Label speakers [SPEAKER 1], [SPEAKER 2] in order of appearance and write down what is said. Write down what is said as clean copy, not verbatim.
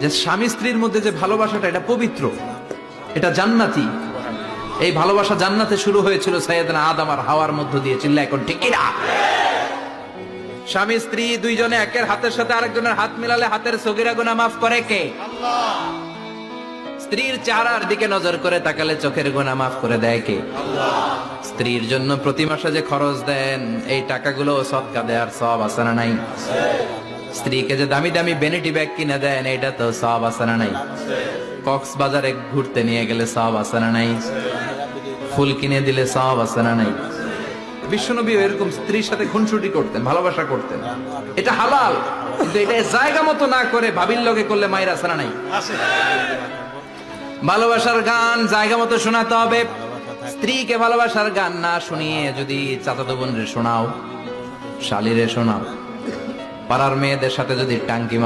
[SPEAKER 1] যে স্বামী স্ত্রীর মধ্যে যে ভালোবাসাটা, এটা পবিত্র, এটা জান্নাতি। এই ভালোবাসা জান্নাতে শুরু হয়েছিল সাইয়েদনা আদম আর হাওয়ার মধ্য দিয়ে। চিল্লা এখন ঠিক কিনা? স্বামী স্ত্রী দুইজনে একের হাতের সাথে আরেকজনের হাত মিলালে হাতের সগীরা গুনাহ মাফ করে কে? আল্লাহ। স্ত্রীর চেহারার দিকে নজর করে তাকালে চোখের গুনাহ মাফ করে দেয় কে? আল্লাহ। স্ত্রীর জন্য প্রতি মাসে যে খরচ দেন, এই টাকাগুলো সদকা দেওয়ার সওয়াব আছে না নাই? স্ত্রীকে যে দামি দামি ভ্যানিটি ব্যাগ কিনে দেন, এটা তো সওয়াব আছে না নাই? কক্সবাজারে ঘুরতে নিয়ে গেলে সওয়াব আছে না নাই? ফুল কিনে দিলে সওয়াব আছে না নাই? বিশ্বনবী এরকম স্ত্রীর সাথে খুনসুটি করতেন, ভালোবাসা করতেন। এটা হালাল, কিন্তু এটা জায়গা মতো না করে ভাবির লগে করলে মায়ের আছে না নাই? ভালোবাসার গান জায়গা মতো শোনাতে হবে। স্ত্রীকে ভালোবাসার গান না শুনিয়ে যদি চাচাতো বোনরে শোনাও, শালীরে শোনাও, পাড়ার মেয়েদের সাথে যদি টাঙ্কি